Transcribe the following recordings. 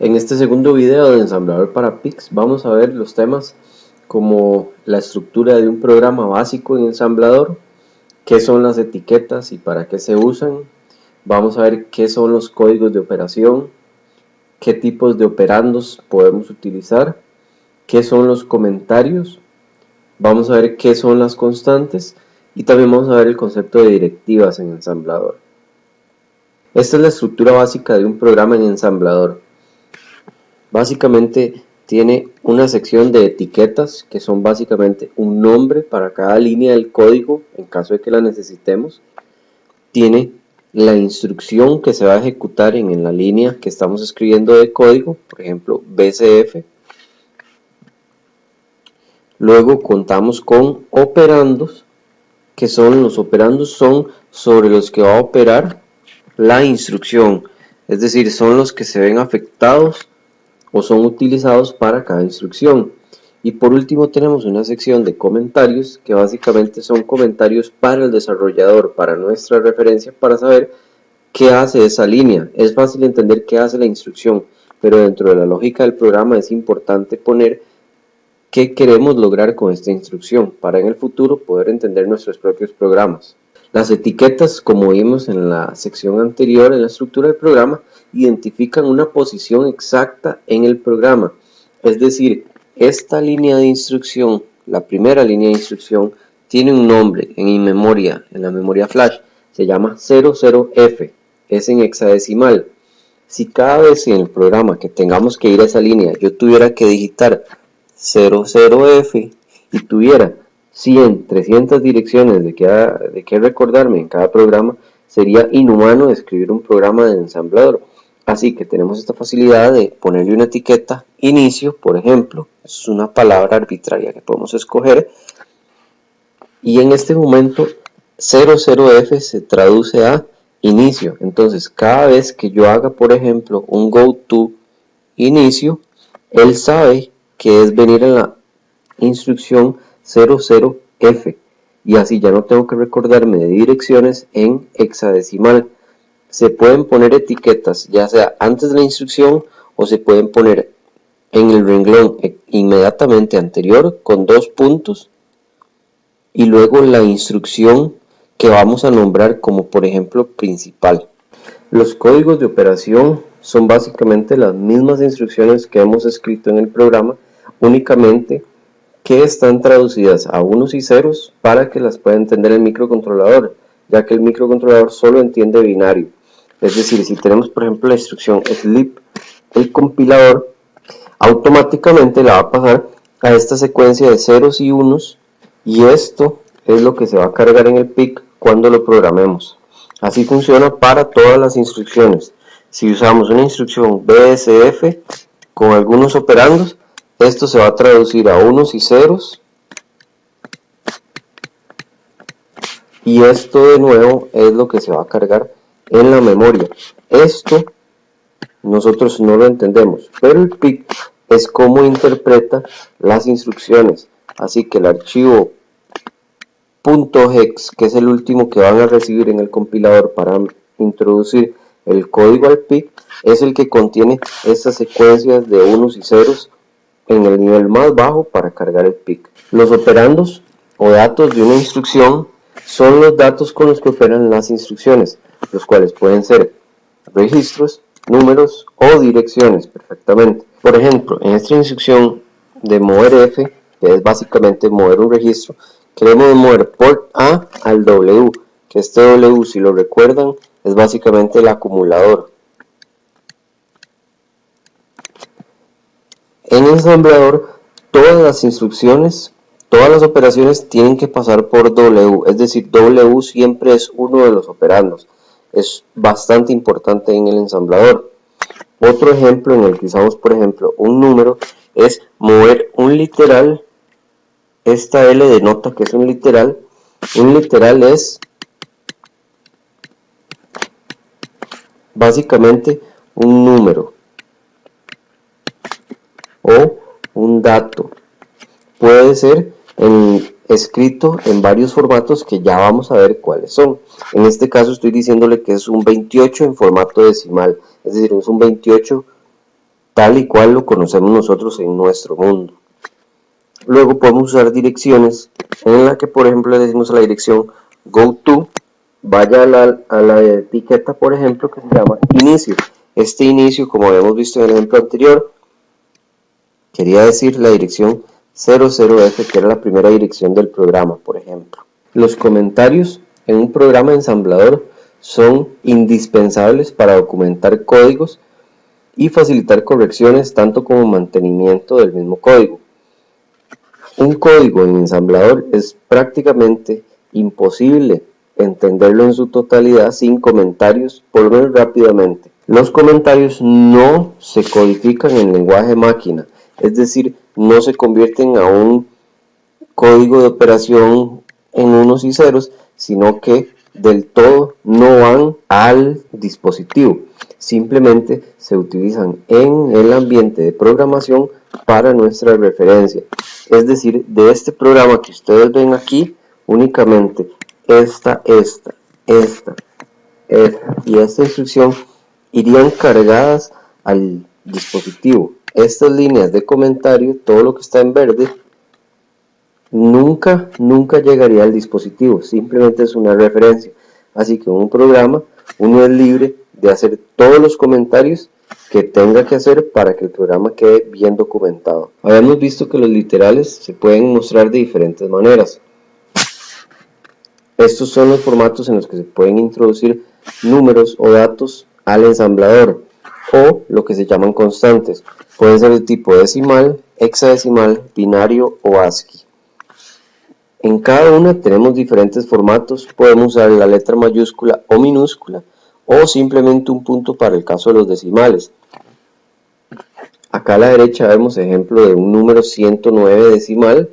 En este segundo video de ensamblador para PICs vamos a ver los temas como la estructura de un programa básico en ensamblador, qué son las etiquetas y para qué se usan. Vamos a ver qué son los códigos de operación, qué tipos de operandos podemos utilizar, qué son los comentarios, vamos a ver qué son las constantes y también vamos a ver el concepto de directivas en ensamblador. Esta es la estructura básica de un programa en ensamblador. Básicamente tiene una sección de etiquetas que son básicamente un nombre para cada línea del código en caso de que la necesitemos. Tiene la instrucción que se va a ejecutar en la línea que estamos escribiendo de código, por ejemplo BCF. Luego contamos con operandos, que son los operandos son sobre los que va a operar la instrucción, es decir, son los que se ven afectados o son utilizados para cada instrucción. Y por último tenemos una sección de comentarios que básicamente son comentarios para el desarrollador, para nuestra referencia, para saber qué hace esa línea. Es fácil entender qué hace la instrucción, pero dentro de la lógica del programa es importante poner qué queremos lograr con esta instrucción para en el futuro poder entender nuestros propios programas. Las etiquetas, como vimos en la sección anterior en la estructura del programa, identifican una posición exacta en el programa. Es decir, esta línea de instrucción, la primera línea de instrucción, tiene un nombre en mi memoria, en la memoria flash, se llama 00F, es en hexadecimal. Si cada vez en el programa que tengamos que ir a esa línea yo tuviera que digitar 00F y tuviera 100, 300 direcciones de qué recordarme en cada programa, sería inhumano escribir un programa de ensamblador. Así que tenemos esta facilidad de ponerle una etiqueta inicio, por ejemplo, es una palabra arbitraria que podemos escoger, y en este momento 00F se traduce a inicio. Entonces cada vez que yo haga, por ejemplo, un go to inicio, él sabe que es venir a la instrucción 00F, y así ya no tengo que recordarme de direcciones en hexadecimal. Se pueden poner etiquetas ya sea antes de la instrucción o se pueden poner en el renglón inmediatamente anterior con 2 puntos y luego la instrucción que vamos a nombrar como por ejemplo principal. Los códigos de operación son básicamente las mismas instrucciones que hemos escrito en el programa, únicamente que están traducidas a unos y ceros para que las pueda entender el microcontrolador, ya que el microcontrolador solo entiende binario. Es decir, si tenemos por ejemplo la instrucción sleep, el compilador automáticamente la va a pasar a esta secuencia de ceros y unos, y esto es lo que se va a cargar en el PIC cuando lo programemos. Así funciona para todas las instrucciones. Si usamos una instrucción BSF con algunos operandos, esto se va a traducir a unos y ceros, y esto de nuevo es lo que se va a cargar en la memoria. Esto nosotros no lo entendemos, pero el PIC es como interpreta las instrucciones. Así que el archivo .hex, que es el último que van a recibir en el compilador para introducir el código al PIC, es el que contiene estas secuencias de unos y ceros en el nivel más bajo para cargar el PIC. Los operandos o datos de una instrucción son los datos con los que operan las instrucciones, los cuales pueden ser registros, números o direcciones perfectamente. Por ejemplo, en esta instrucción de mover F, que es básicamente mover un registro, queremos mover port A al W, que este W, si lo recuerdan, es básicamente el acumulador. En ensamblador, todas las instrucciones, todas las operaciones tienen que pasar por W, es decir, W siempre es uno de los operandos. Es bastante importante en el ensamblador. Otro ejemplo en el que usamos, por ejemplo, un número es mover un literal. Esta L denota que es un literal. Un literal es básicamente un número o un dato. Puede ser escrito en varios formatos que ya vamos a ver cuáles son. En este caso estoy diciéndole que es un 28 en formato decimal, es decir, es un 28 tal y cual lo conocemos nosotros en nuestro mundo. Luego podemos usar direcciones en la que, por ejemplo, le decimos a la dirección go to, vaya a la etiqueta, por ejemplo, que se llama inicio. Este inicio, como habíamos visto en el ejemplo anterior, quería decir la dirección 00F, que era la primera dirección del programa, por ejemplo. Los comentarios en un programa ensamblador son indispensables para documentar códigos y facilitar correcciones, tanto como mantenimiento del mismo código. Un código en ensamblador es prácticamente imposible entenderlo en su totalidad sin comentarios, por lo menos rápidamente. Los comentarios no se codifican en lenguaje máquina, es decir, no se convierten a un código de operación en unos y ceros, sino que del todo no van al dispositivo, simplemente se utilizan en el ambiente de programación para nuestra referencia. Es decir, de este programa que ustedes ven aquí, únicamente esta y esta instrucción irían cargadas al dispositivo. Estas líneas de comentario, todo lo que está en verde, nunca llegaría al dispositivo, simplemente es una referencia. Así que en un programa uno es libre de hacer todos los comentarios que tenga que hacer para que el programa quede bien documentado. Habíamos visto que los literales se pueden mostrar de diferentes maneras. Estos son los formatos en los que se pueden introducir números o datos al ensamblador, o lo que se llaman constantes. Pueden ser de tipo decimal, hexadecimal, binario o ASCII. En cada una tenemos diferentes formatos, podemos usar la letra mayúscula o minúscula, o simplemente un punto para el caso de los decimales. Acá a la derecha vemos ejemplo de un número 109 decimal,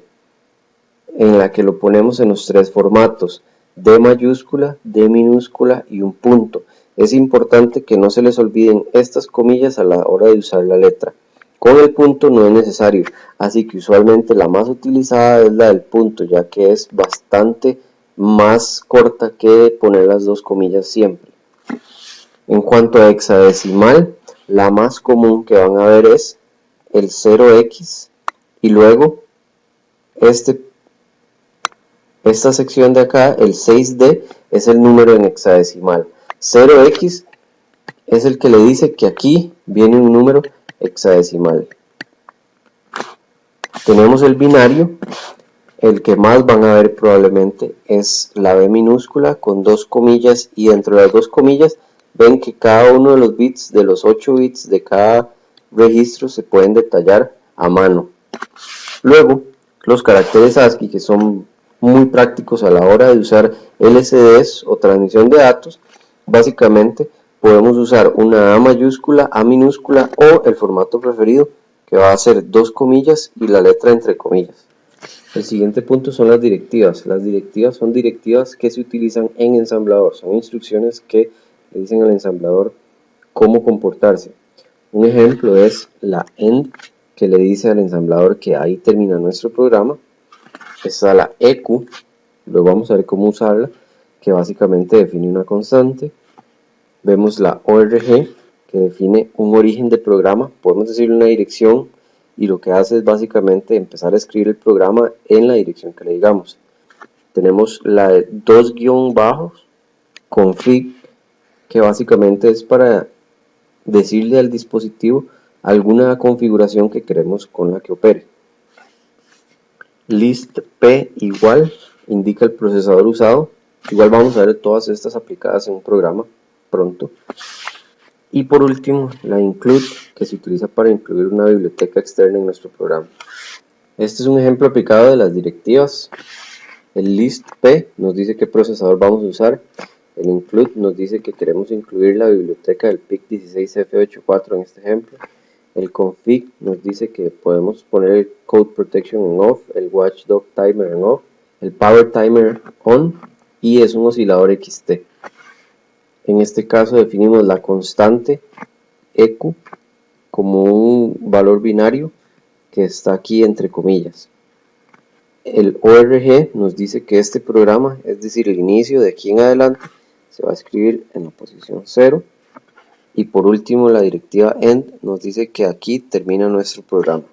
en la que lo ponemos en los tres formatos, D mayúscula, D minúscula y un punto. Es importante que no se les olviden estas comillas a la hora de usar la letra. Con el punto no es necesario, así que usualmente la más utilizada es la del punto, ya que es bastante más corta que poner las dos comillas siempre. En cuanto a hexadecimal, la más común que van a ver es el 0x y luego esta sección de acá, el 6D, es el número en hexadecimal. 0x es el que le dice que aquí viene un número hexadecimal. Tenemos el binario, el que más van a ver probablemente es la B minúscula con dos comillas, y dentro de las dos comillas ven que cada uno de los bits, de los 8 bits de cada registro, se pueden detallar a mano. Luego, los caracteres ASCII, que son muy prácticos a la hora de usar LCDs o transmisión de datos, básicamente podemos usar una A mayúscula, A minúscula o el formato preferido, que va a ser dos comillas y la letra entre comillas. El siguiente punto son las directivas. Las directivas son directivas que se utilizan en ensamblador, son instrucciones que le dicen al ensamblador cómo comportarse. Un ejemplo es la end, que le dice al ensamblador que ahí termina nuestro programa. Está la EQ, luego vamos a ver cómo usarla, que básicamente define una constante. Vemos la ORG, que define un origen de programa, podemos decirle una dirección, y lo que hace es básicamente empezar a escribir el programa en la dirección que le digamos. Tenemos la de dos guión bajos, config, que básicamente es para decirle al dispositivo alguna configuración que queremos con la que opere. List P igual indica el procesador usado. Igual vamos a ver todas estas aplicadas en un programa pronto. Y por último, la include, que se utiliza para incluir una biblioteca externa en nuestro programa. Este es un ejemplo aplicado de las directivas. El list P nos dice qué procesador vamos a usar. El include nos dice que queremos incluir la biblioteca del PIC16F84 en este ejemplo. El config nos dice que podemos poner el code protection en off, el watchdog timer en off, el power timer on, y es un oscilador XT. En este caso definimos la constante EQ como un valor binario que está aquí entre comillas. El ORG nos dice que este programa, es decir, el inicio de aquí en adelante, se va a escribir en la posición 0. Y por último, la directiva end nos dice que aquí termina nuestro programa.